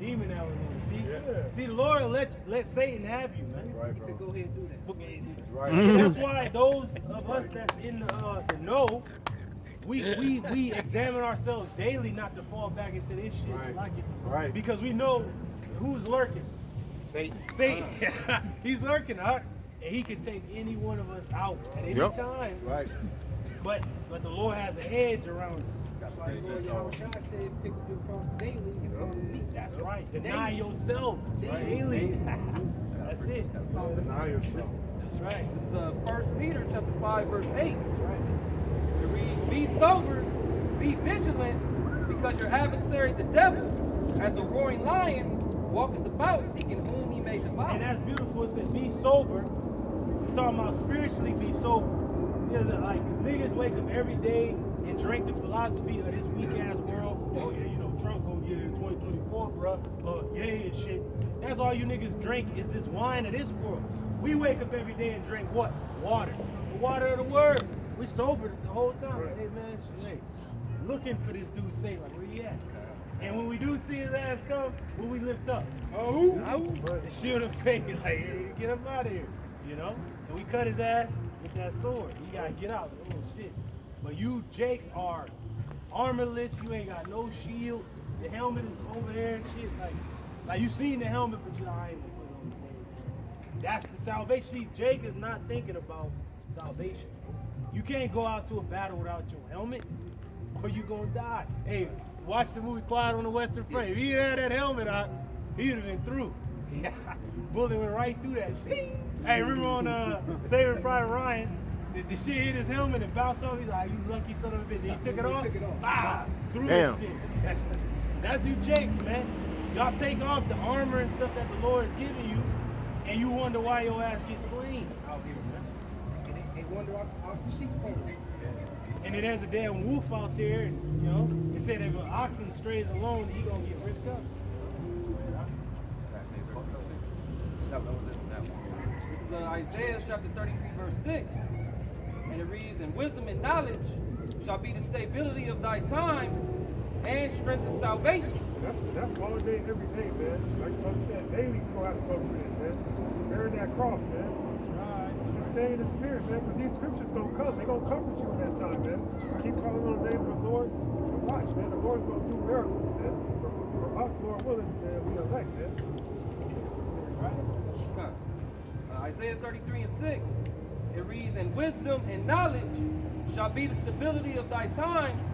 demon that was in him. See, the Lord let Satan have you, man. Right, he said, go ahead and do that. That's right. That's why those of us that's in the know, we examine ourselves daily not to fall back into this shit like it. Right. Because we know who's lurking. Satan. He's lurking, and he can take any one of us out at any time. Right. But the Lord has a hedge around us. That's why the Lord Yahushua said, pick up your cross daily and follow me. That's right. Deny yourself daily. That's it. Deny yourself. That's right. This is 1 Peter chapter 5, verse 8. That's right. It reads, be sober, be vigilant, because your adversary, the devil, as a roaring lion, walketh about seeking whom he may devour. And that's beautiful. It says, be sober. It's talking about spiritually be sober. Like, cause niggas wake up every day and drink the philosophy of this weak ass world. Oh yeah, you know, Trump gonna get it in 2024, bro. Yeah, and shit. That's all you niggas drink is this wine of this world. We wake up every day and drink what? Water. The water of the word. We sober the whole time. Hey man, hey, looking for this dude Satan. Like, where he at? And when we do see his ass come, when we lift up, the shield of faith, like, hey, get him out of here, you know? And we cut his ass with that sword. He gotta get out. Oh shit. But you Jakes are armorless, you ain't got no shield. The helmet is over there and shit. Like you seen the helmet, but you I ain't gonna put it on the name. That's the salvation. See, Jake is not thinking about salvation. You can't go out to a battle without your helmet, or you gonna die. Hey, watch the movie Quiet on the Western Front. If he had that helmet on, he'd have been through. Bullet went right through that shit. Hey, remember on Saving Private Ryan, the shit hit his helmet and bounced off. He's like, you lucky son of a bitch. Then he took it off. Threw that shit. That's you Jakes, man. Y'all take off the armor and stuff that the Lord is giving you, and you wonder why your ass gets slain. And they wander off the sheepfold. And then there's a damn wolf out there, and you know, they said if an oxen strays alone, he gonna get ripped up. This is Isaiah chapter 33, verse 6. And it reads, and wisdom and knowledge shall be the stability of thy times and strength of salvation. That's all day, every day, man. Like I said, daily you gonna have to go through this, man. Bearing that cross, man. Just stay in the spirit, man, because these scriptures gonna come. They gonna comfort you in that time, man. Keep calling on the name of the Lord and watch, man. The Lord's gonna do miracles, man. For us, Lord willing, man, we elect, man. Isaiah 33 and 6. It reads, and wisdom and knowledge shall be the stability of thy times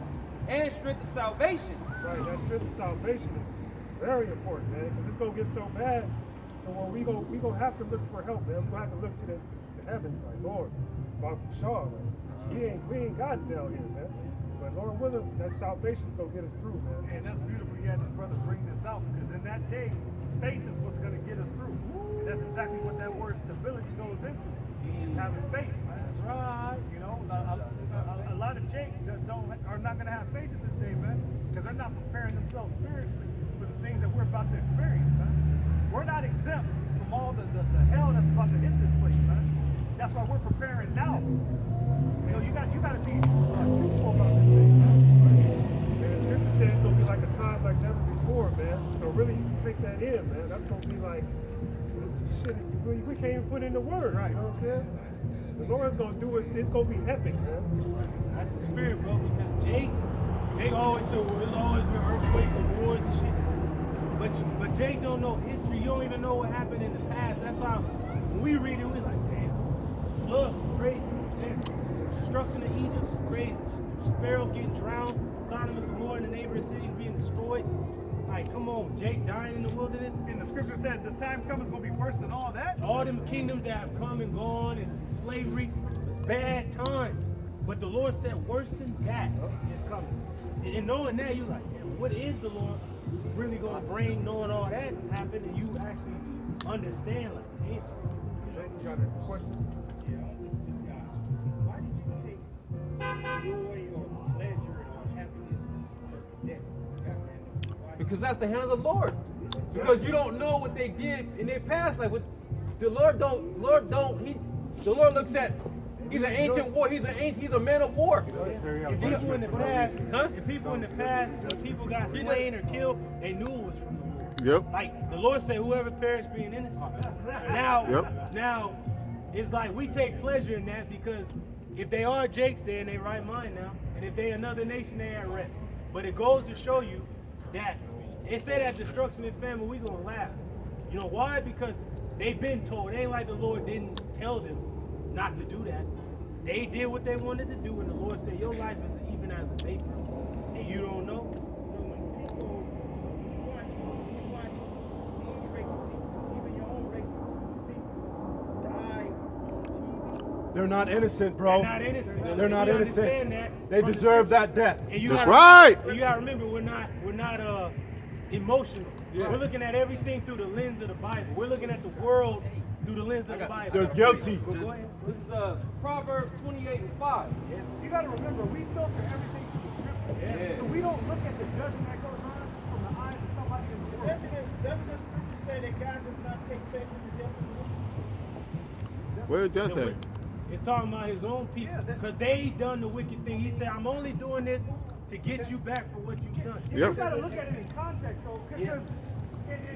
and strength of salvation. Right, that strength of salvation is very important, man, because it's gonna get so bad to where we gonna have to look for help, man. We gonna have to look to the heavens, like Lord, Bob Shaw, like, we ain't got it down here, man. But Lord willing, that salvation's gonna get us through, man. And that's beautiful. You had this brother bring this out because in that day, faith is what's gonna get us through. And that's exactly what that word stability goes into. Is having faith. That's right. You know, a lot of Jakes are not gonna have faith in this day, man, because they're not preparing themselves spiritually for the things that we're about to experience, man. We're not exempt from all the hell that's about to hit this place, man. That's why we're preparing now. You know, you got to be truthful about this thing, man. And the scripture says it's gonna be like a time like never before, man. So really take that in, man. That's gonna be like shit. We can't even put in the word, right? You know what I'm saying? The Lord's gonna do it. It's gonna be epic, man. That's the spirit, bro. Because Jake always said, well, there's always been earthquakes and wars and shit. But Jake don't know history. You don't even know what happened in the past. That's how when we read it, we're like, damn, flood was crazy. Damn, destruction of Egypt was crazy. Sparrow getting drowned. Sodom and Gomorrah and the neighboring cities being destroyed. Like, come on, Jake dying in the wilderness. And the scripture said the time comes is going to be worse than all that. All them kingdoms that have come and gone and slavery was bad times. But the Lord said worse than that is coming. And knowing that, you're like, man, what is the Lord really going to bring, knowing all that happened, and you actually understand, like, man. Jake, you got a question? Why did you take joy or pleasure or happiness as the death? Because that's the hand of the Lord. Because you don't know what they did in their past. Like, the Lord looks at. He's an ancient war. He's a man of war. And people in the past, when people got slain or killed, they knew it was from the Lord. Yep. Like the Lord said, whoever perished being innocent. Now, it's like we take pleasure in that because if they are Jakes, they're in their right mind now, and if they another nation, they at rest. But it goes to show you that they say that destruction in famine, we gonna laugh. You know why? Because they've been told. It ain't like the Lord didn't tell them not to do that. They did what they wanted to do, and the Lord said, your life is even as a vapor, and you don't know. So when people, you watch any race of people, even your own race of people, die on TV. They're not innocent, bro. They're not innocent. They're not We innocent. understand that. They deserve that death. And you That's gotta- right. and you gotta remember, we're not emotional. Yeah. We're looking at everything through the lens of the Bible. We're looking at the world through the lens of the Bible. They're guilty. Well, go ahead. This is Proverbs 28:5. You got to remember, we filter everything through the scripture. Yeah. So we don't look at the judgment that goes on from the eyes of somebody in the world. Doesn't the scripture say that God does not take pleasure in the death of the wicked? Where did that say? It's talking about his own people because they done the wicked thing. He said, I'm only doing this to get you back for what you've done. You Yep. got to look at it in context, though, because Yeah.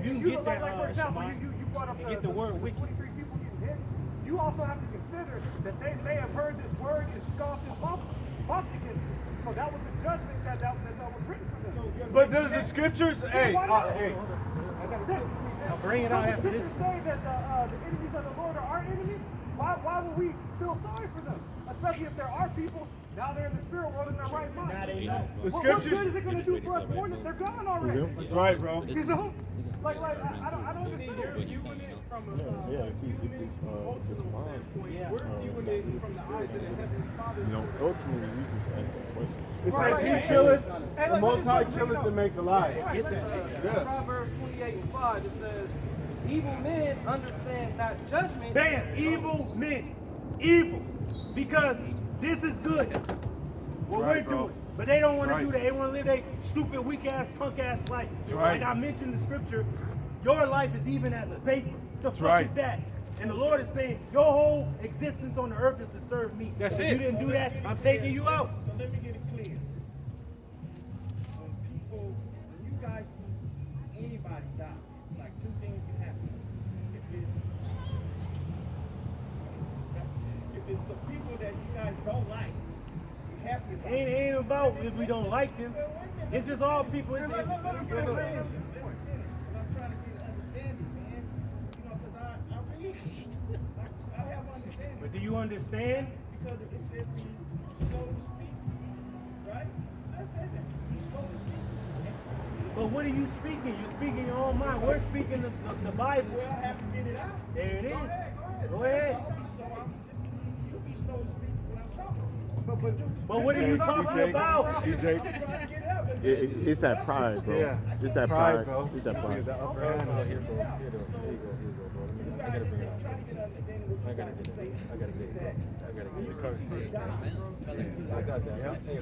You can you get look that, like for example, Shabbat. you brought up You get the word wicked. 23 people getting hit. You also have to consider that they may have heard this word and scoffed and bumped against it. So that was the judgment that was written for them. But does the scriptures, hey, hey, I'll bring it out Don't after the this. scriptures say that the enemies of the Lord are our enemies? Why would we feel sorry for them? Especially if there are people, now they're in the spirit world in their right mind. Now they know. the What good scriptures, is it going to do for us more that they're gone already? that's right, bro. You know? Like I don't understand. Yeah, if it's bond. Yeah. You know, ultimately, you just ask a question. It Right, says right, he killeth, Hey, the let's Most High bring it killeth up. to make alive. In Proverbs 28:5, it says, evil men understand not judgment. Bam, evil men. Evil. Because this is good. What Right, we're bro. doing. But they don't want to Right. do that. They want to live their stupid, weak ass, punk ass life. right. Like I mentioned in the scripture, your life is even as a vapor. The fuck right. is that? And the Lord is saying, your whole existence on the earth is to serve me. That's if it. you didn't do that, I'm taking you out. So let me get it clear. When you guys see anybody die, it's like two things can happen. If it's some people that you guys don't like, you're happy about It ain't about if we don't like them. It's just all people. It's, Let me finish. I'm trying to get an understanding, man. You know, because I read. I have understanding. but do you understand? Because it said be slow to speak, right? So it says that. Be slow to speak. But what are you speaking? You're speaking your own mind. We're speaking the Bible. Well, I have to get it out. There it is. Go Go ahead. You be slow to speak when I'm talking. But what are you talking about? I'm trying to get it out. It's that pride, bro. Yeah. It's that Pride, pride. bro. It's that pride. The upper hand on Get you. it out. You guys try to get an understanding what you guys are saying.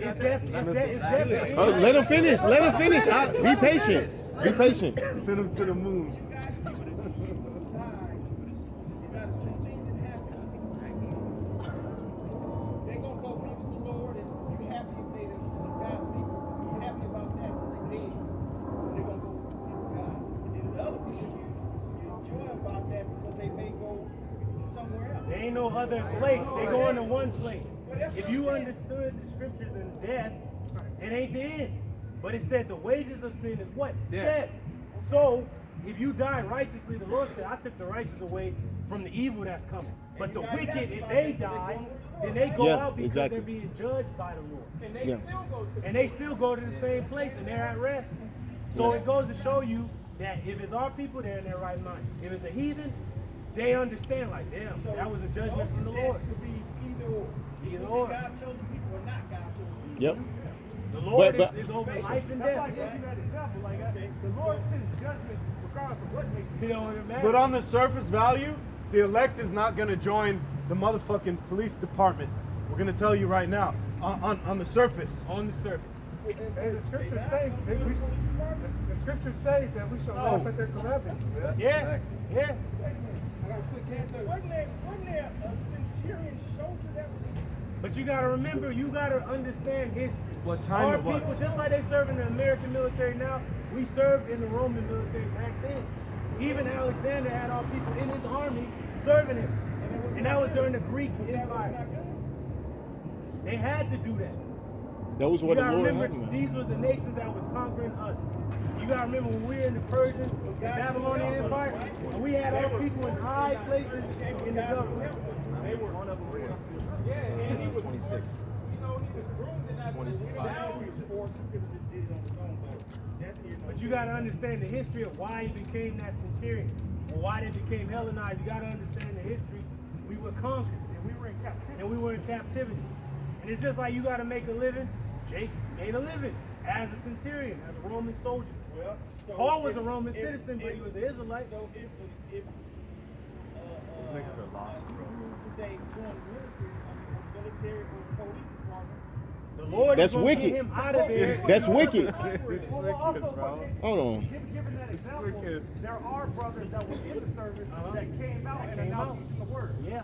It's definitely. Oh, let him finish. Let him finish. Be patient. Be patient. Send him to the moon. You guys see when people die, you got two things that happen. They're gonna go be with the Lord, and you happy if they God's people. You happy about that because they dead. So they're gonna go be with God. And then the other people, you enjoy about that because they may go somewhere else. There ain't no other place. They going to one place. If you understood the scriptures and death, it ain't the end. But it said the wages of sin is what? Death. So if you die righteously, the Lord said, I took the righteous away from the evil that's coming. But the wicked, if they die, then they go Yeah, out because exactly. they're being judged by the Lord. Yeah. And they still go to the same place and they're at rest. So it goes to show you that if it's our people, they're in their right mind. If it's a heathen, they understand like, damn, that was a judgment from the Those Lord. could be either or. Either It could or. be God chosen people or not God chosen people. Yep. The Lord But- is over life and That's why I death. gave you that example. Like the Lord sends judgment regardless of what nation. You know what I mean? But on the surface value, the elect is not going to join the motherfucking police department. We're going to tell you right now. On the surface. On the surface. Hey, the scriptures say the scriptures say that we shall laugh at their calamities. Man. Yeah, yeah. Wasn't there a centurion soldier that was But you gotta remember, you gotta understand history. What time Our it was. people, just like they serve in the American military now, We served in the Roman military back then. Even Alexander had our people in his army serving him. And that was during the Greek Empire. They had to do that. Those were You the gotta Lord remember, helping us. these were the nations that was conquering us. You gotta remember when we were in the Persian, the Babylonian Empire, and we had our people in high places in the government. They were one of them. Yeah, and he was 26. You know, he was groomed in that 25. But you gotta understand the history of why he became that centurion, or why they became Hellenized. You gotta understand the history. We were conquered, and we were in captivity. and we were in captivity. And it's just like you gotta make a living. Jake made a living as a centurion, as a Roman soldier. Well, so Paul was if- a Roman if- citizen, but he was an Israelite. So if Those niggas are lost, bro. you today join the military or police department, The Lord That's is gonna wicked. get him out of there. That's wicked. Well, also, bro. Hold on. Given that example, wicked. there are brothers that were in the service that came out and are came now out. teaching the word. Yeah.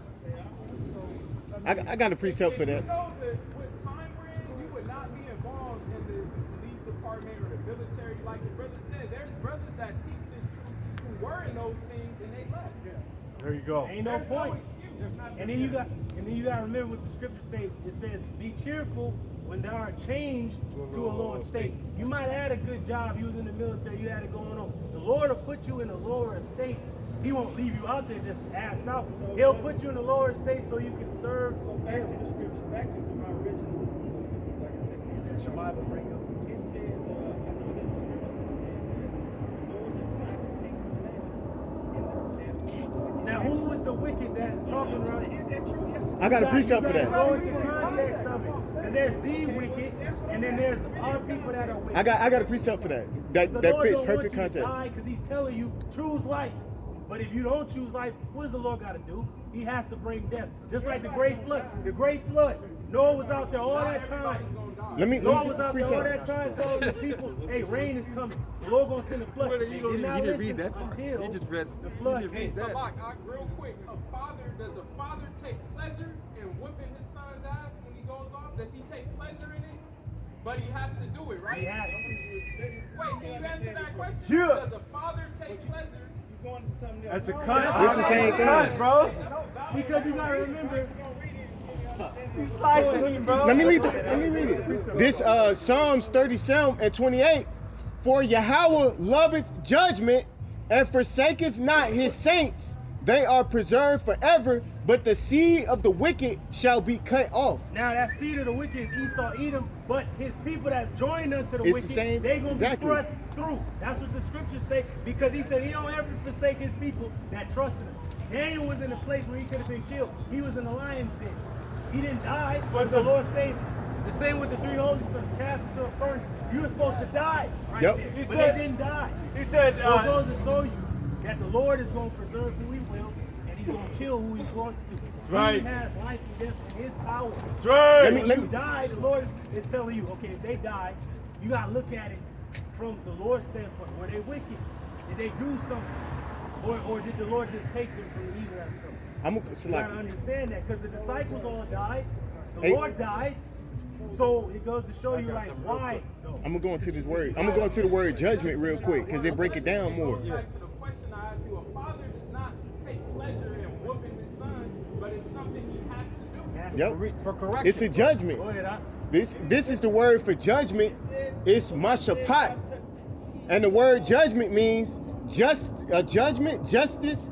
I got a precept for that. You know that what time we're in, you would not be involved in the police department or the military. Like the brother said, there's brothers that teach this truth who were in those things and they left. There you go. Ain't no There's point. no excuse. And then you got to remember what the scriptures say. It says, "Be cheerful when thou art changed to a lower state." You might have had a good job. You was in the military. You had it going on. The Lord will put you in a lower estate. He won't leave you out there just assed out. He'll put you in a lower estate so you can serve so back to Him. the scripture, back to my original. So like I said, when I That's your Bible, bring up. it says, I know that the scripture said that the Lord does not take pleasure in the death. Now, who is the wicked that is talking around? Is that true? Yes. I got a precept for You that. gotta go into context of it. Because there's the wicked, and then there's our people that are wicked. I got a precept for that. That The that Lord fits don't perfect want you to context. die because He's telling you choose life. But if you don't choose life, what does the Lord got to do? He has to bring death. Just like the great flood. The great flood. Noah was out there all that time. Let me Noah get was this out there all precept. that time telling the people, "Hey, rain is coming. The Lord gonna send a flood." Wait, They you did don't- not you didn't listen read that part. until You just read- the you flood didn't came. read Hey, that. Salak, real quick, does a father take pleasure in whooping his son's ass when he goes off? Does he take pleasure in it? But he has to do it, right? He has to. Wait, can you answer that question? Yeah. Does a father take pleasure? You're going to something else. That's a No, cut. It's the same thing. Cut, bro. Because you gotta remember, You're gonna read it and you understand it. Slicing me, bro. Let me read it. This Psalms 37 and 28. For Yahweh loveth judgment and forsaketh not his saints. They are preserved forever, but the seed of the wicked shall be cut off. now that seed of the wicked is Esau, Edom, but his people that's joined unto the It's the wicked, same- they gonna exactly. be thrust through. That's what the scriptures say, because he said he don't ever forsake his people that trusted him. Daniel was in a place where he could have been killed. He was in the lion's den. He didn't die, but the Lord saved him. The same with the three holy sons cast into a furnace. You were supposed to die right Yep. there, He but said- they didn't die. He said, So it goes to show you that the Lord is going to preserve who He will, and He's going to kill who He wants to. That's right. He has life and death in His power. Trey. Let me- When you die, the Lord is telling you, okay, if they die, you got to look at it from the Lord's standpoint. Were they wicked? Did they do something? Or did the Lord just take them from the evil that's coming? I'm You got to gonna understand that, because the disciples all died. The Hey. Lord died. So it goes to show you, like, why? though? I'm gonna go into this word. I'm gonna go into the word judgment real quick because it break it down more. Goes back to the question I asked you. A father does not take pleasure in whooping his son, but it's something he has to do. Yep. For correction. It's a judgment. Go ahead, This is the word for judgment. It's mashapat. And the word judgment means just a judgment, justice,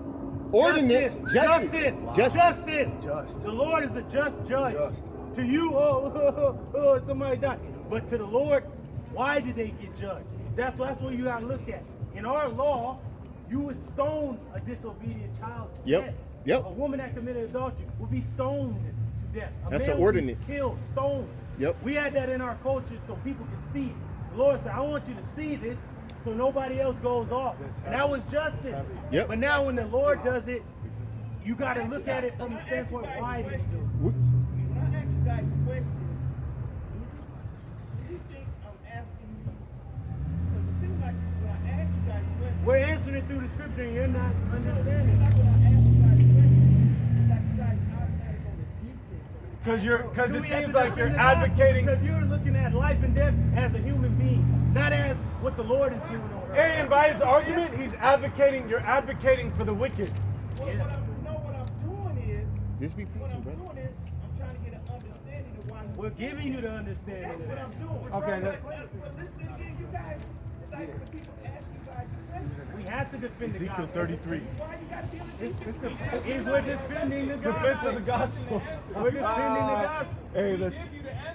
ordinance, Justice. justice. The Lord is a just judge. To you, somebody died. But to the Lord, why did they get judged? That's what you gotta look at. In our law, you would stone a disobedient child to Yep. death. Yep. A woman that committed adultery would be stoned to death. A That's man an would be ordinance. Killed, stoned. Yep. We had that in our culture so people could see it. The Lord said, I want you to see this so nobody else goes off. And that was justice. Yep. But now when the Lord does it, you got to look at it from the standpoint, why did he do it? When I ask you guys questions, do you think I'm asking you? Because it seems like when I ask you guys questions, We're answering it through the scripture and you're not it seems understanding. like when I ask you guys questions, it's like you guys automatically go to defense. Because Do it we have seems to like you're defend the gospel? advocating. Because you're looking at life and death as a human being, not as what the Lord is doing on earth. And by his argument, you're advocating for the wicked. What I'm doing is, This be what peaceful, I'm brother. doing is, I'm trying to get an understanding of why he's We're giving you the understanding That's of what that. I'm doing. Okay, But listen again, you guys, it's like when people ask you guys questions. We have to defend the Ezekiel gospel. 33. Why you gotta deal with this? If we're defending the Defense gospel. of the gospel. We're defending the gospel. Hey, that's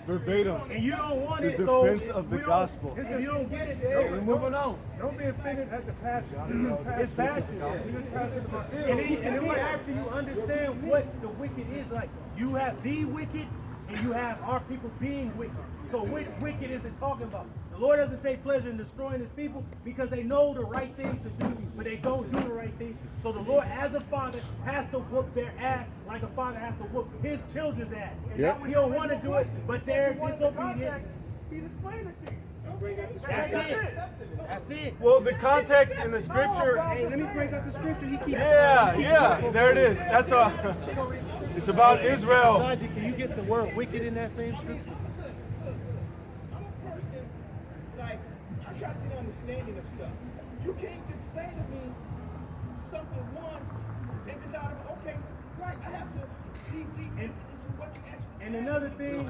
verbatim. And you don't want The it, so defense of the we don't- gospel. If you don't get it, We're then moving on. Don't be offended at the passion. it's passion. And then we're asking you understand what the wicked is like. You have the wicked, and you have our people being wicked. So what wicked is it talking about? The Lord doesn't take pleasure in destroying his people because they know the right things to do, but they don't do the right things. So the Lord, as a father, has to whoop their ass like a father has to whoop his children's ass. Yep. He don't want to do it, but they're disobedient. He's explaining it to you. That's it. That's it. Well, the context in the scripture. Hey, let me break out the scripture. He keeps. Yeah, there it is. That's all. It's about Israel. Sanjay, can you get the word wicked in that same scripture? I'm a person, like, I try to get an understanding of stuff. You can't just say to me something once and just out of, okay, right, I have to dig deep into what you actually And said. another thing,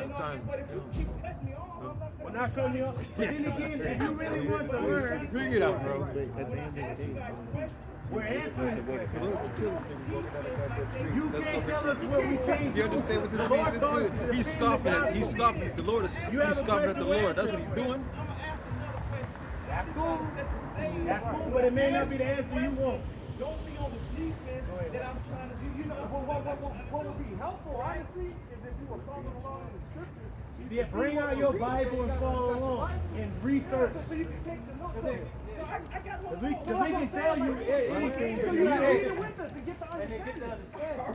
But if you keep cutting me off, we're not cutting you off. But then again, if you really want to learn, Figure it out, bro. when I ask you guys questions, we're answering the question. defense, You can't tell us what we can't do. You understand what The this Lord means? told us to He's defend scoffing the at. He's gospel. scoffing at the Lord. You have He's a scoffing at the question, Lord. That's what answer he's it. doing. I'm gonna ask another question. That's cool. Set the stage. That's cool, but it may not be the answer you want. Don't be on the defense that I'm trying to do. You know, What would be helpful, honestly, is if you were following along in the scripture. Yeah, bring out your Bible and follow along and research. So you can take the notes. I got one Because we can tell you anything. So but you you read ain't- it with us and get the understanding.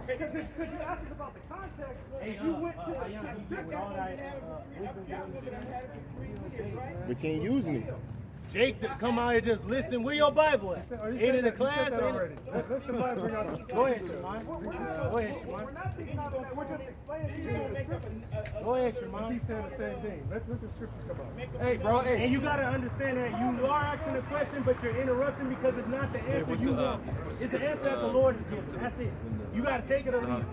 Because you asked us about the context. Hey, If you went to I am keeping with all that I've got one that I've had it for 3 years, right? But you ain't using it. Jake, come out here just listen. Where your Bible at? Oh, you Ain't said in the that- you said class? that Ain't already. it? Let Shabbat bring out the Go ahead, Shimon. Go ahead, We're Shimon. not thinking out of that. We're just explaining to you You're gonna the make up scripture. Go ahead, We Shimon. keep saying the same thing. Let the scriptures come out. Hey, bro. And Hey. you gotta understand that you are asking a question, but you're interrupting because it's not the answer you want. It's the answer that the Lord is giving. That's it. You gotta take it or leave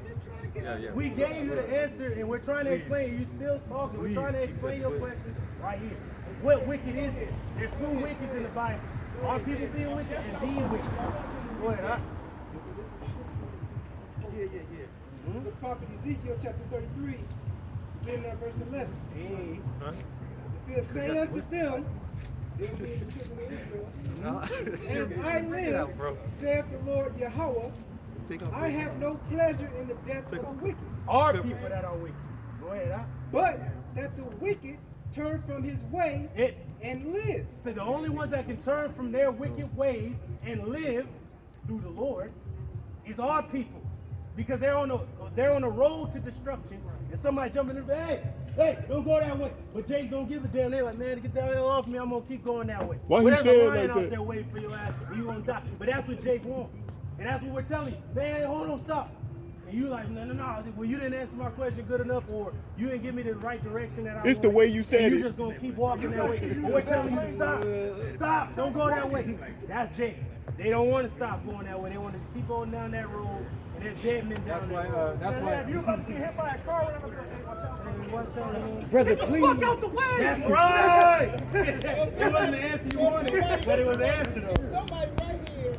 it. We gave you the answer, and we're trying to explain. You're still talking. We're trying to explain your question right here. What wicked is it? There's two wickeds in the Bible. Are people being wicked and being wicked? Go ahead. Huh? Yeah. This is the prophet Ezekiel chapter 33, beginning at verse 11. Hey. It says, say unto them, they'll be in the children of Israel, as I live, saith the Lord Yahweh, I have no pleasure in the death of the wicked, Are people that are wicked? Go ahead. Huh? but that the wicked turn from his way It. and live. So the only ones that can turn from their wicked ways and live through the Lord is our people, because they're on a road to destruction. And somebody jumping in, hey, don't go that way. But Jake don't give a damn. They're like, man, get the hell off me. I'm gonna keep going that way. Why he There's said a it lion like out that? there waiting for your ass, and you gonna die. But that's what Jake wants, and that's what we're telling you. Man, hold on, stop. And you like, no. Well, you didn't answer my question good enough, or you didn't give me the right direction that I It's the wanted. way you said And it. you just gonna keep walking that way. But we're telling you to stop. Stop. Don't go that way. That's Jake. They don't want to stop going that way. They want to keep going down that road, and there's dead men down That's why. that road. That's If why. you're about to get hit by a car, we're not going to say, watch out. Hey, watch out, man. Brother, please. Out the way! That's right. It wasn't the answer you wanted, but it was the answer though. Somebody right here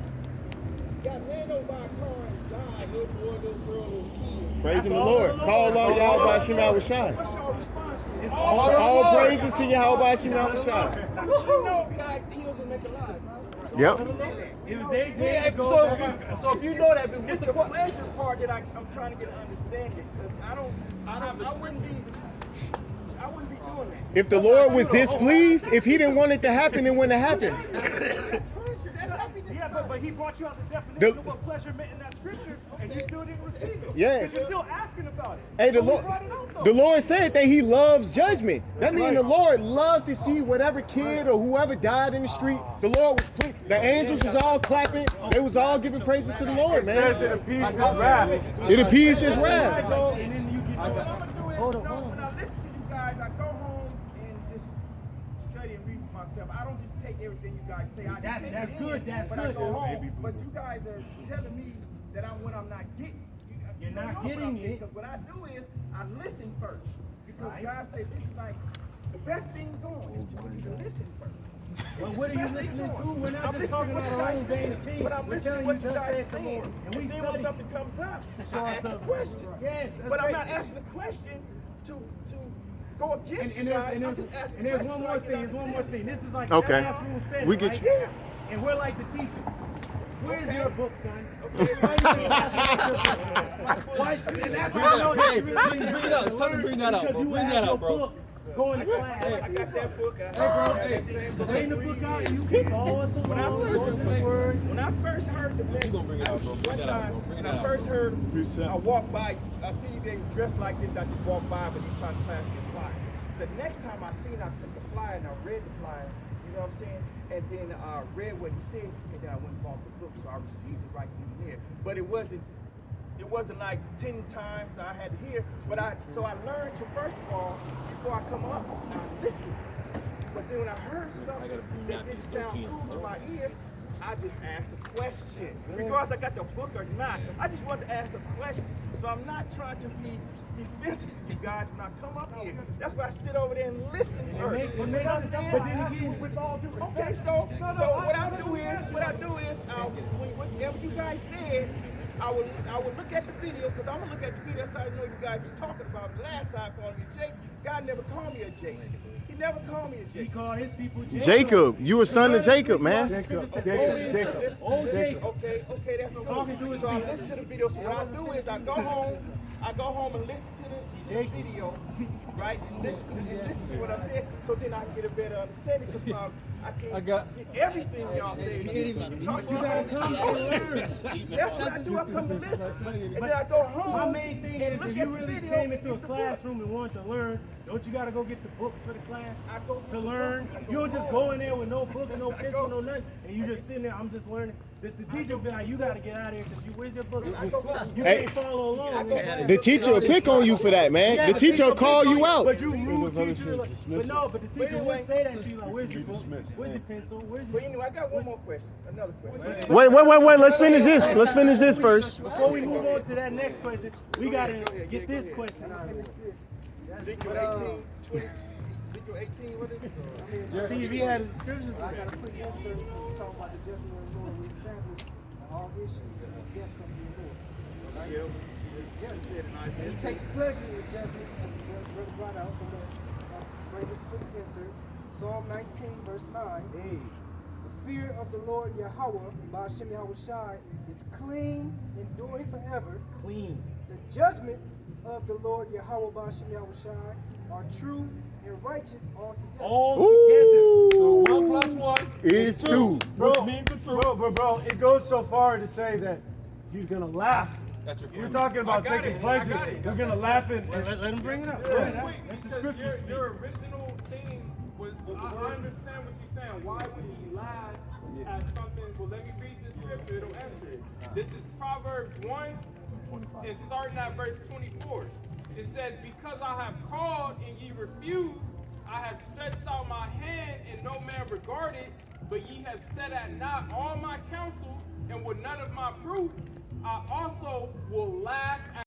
got ran over by a car and died. Little boy, little girl, little kid. Praising the Lord. Call on Yahweh Shema Shai. What's your response to It's it? All praises to Yahweh Shema Shai. You know God kills and make alive, right? Yep. It was their day Hey, to go back. so if you know that, then It's what's the the point? pleasure part that I'm trying to get an understanding, because I wouldn't be doing that. If the Lord was displeased, if he didn't want it to happen, it wouldn't have happened. That's pleasure. That's happiness. Yeah, but he brought you out the definition The- of what pleasure meant in that scripture, and you still didn't receive it. Yeah. Because you're still asking about it. Hey, the So we Lord, brought it out, though. the Lord said that he loves judgment. That means the Lord loved to see whatever kid or whoever died in the street. The Lord was pleased. The angels was all clapping. They was all giving praises to the Lord, It says it man. appeased his wrath. It appeased his I wrath. go, and then you get What I'm gonna do is, Hold on, you know, hold on. when I listen to you guys, I go home and just study and read for myself. I don't just take everything you guys say. I just take That's it good, in, that's but good. I go home. But you guys are telling me that when I'm not getting. You're not getting it. Because what I do is I listen first. Because God said this is like the best thing going is for you to listen first. Well, what are you listening to? We're not just talking about our own vein of peace. But I'm We're listening telling to you what you just guys say some saying. more. And we then when study. something comes up, Show I us ask a something. question. Yes, that's but I'm great. not asking a question to go against And you guys. I'm there's just asking and there's questions one so I more can thing. There's one more understand. thing. This is like Okay. the classroom setting, We get right? you. And we're like the teacher. Where's Okay. your book, son? Okay. Why? And that's how I know that you really bring it up. It's time to bring that out, bro. Because you Bring have that your out, bro. book going to class. I got that book. Bring the book out and you can follow us When I along. Go to the first, word. when I first heard the message, gonna bring it out, bro. Bring one that out, time, bro. Bring when it I out. first heard, I walked by, I see they dressed like this, I just walked by, but you trying to pass me a flyer. The next time I seen, I took the flyer and I read the flyer, you know what I'm saying? And then I read what he said, and then I went and bought the book, so I received it right then and there. But it wasn't like 10 times I had to hear, but so I learned to, first of all, before I come up, I listened. But then when I heard something that didn't sound cool to my ear, I just asked a question. Regardless I got the book or not, I just wanted to ask a question. So I'm not trying to be defensive to you guys when I come up here. That's why I sit over there and listen first. But then again, With all due respect. Okay, so what I do is, whatever you guys said, I will look at the video, because I'm gonna look at the video. That's how I know you guys were talking about me last time calling me Jake. God never called me a Jake. He never called me a he Jake. called his people Jacob. Jacob, you a son of Jacob, man. Jacob. Old Jake. Okay, that's what Talking to his so I people. listen to the video. So what I do is I go home and listen to the video, right? And listen to what I said, so then I get a better understanding. Because I can't get everything y'all say. You gotta come and learn. That's what I do. I come to listen, and then I go home. My main thing and is look if you at the really video came and into a get the book. classroom and wanted to learn, don't you gotta go get the books for the class I go get to the learn? book. I go You don't just home. go in there with no book, no pencil, no nothing, and you just sitting there, I'm just learning. The teacher will be like, you gotta get out of here because where's your book? You Hey. can't follow along. The teacher will pick on you for that, man. The teacher will call you out. But you rude teacher. But the teacher wouldn't say that to you. Like, where's your book? Where's your pencil? Where's But your... anyway, I got one more question. Another question. Wait. Let's finish this. Let's finish this first. Before we move on to that next question, we gotta get this question out of here. Ezekiel 18, 20. Ezekiel 18, what is it? See, if he had his scriptures, I got to put yes, sir. Talk about the judgment of the Lord will establish all issues of death come to the Lord. Right? Yeah, you said it nice. And he takes pleasure in judgment, as the verse brought out. I'm going to bring this quick, yes, sir. Psalm 19, verse 9. The fear of the Lord Yahweh, Ba'ashem Yahweh Shai, is clean, enduring forever. clean. The judgments of the Lord Yahweh, Ba'ashem Yahweh Shai, are true and righteous altogether. All Ooh. So 1 plus 1 Is 2. Bro, it goes so far to say that he's gonna laugh. That's your You're point. talking about I got taking it. pleasure. I got it. You're gonna laugh and Let him bring it up. Yeah. Go ahead. Quick, Let the because scripture speak. your original thing was, I understand what you're saying. Why would he laugh at something? Well, let me read this scripture, it'll answer it. This is Proverbs 1, and starting at verse 24. It says, because I have called and ye refused, I have stretched out my hand and no man regarded, but ye have set at naught all my counsel, and with none of my proof, I also will laugh at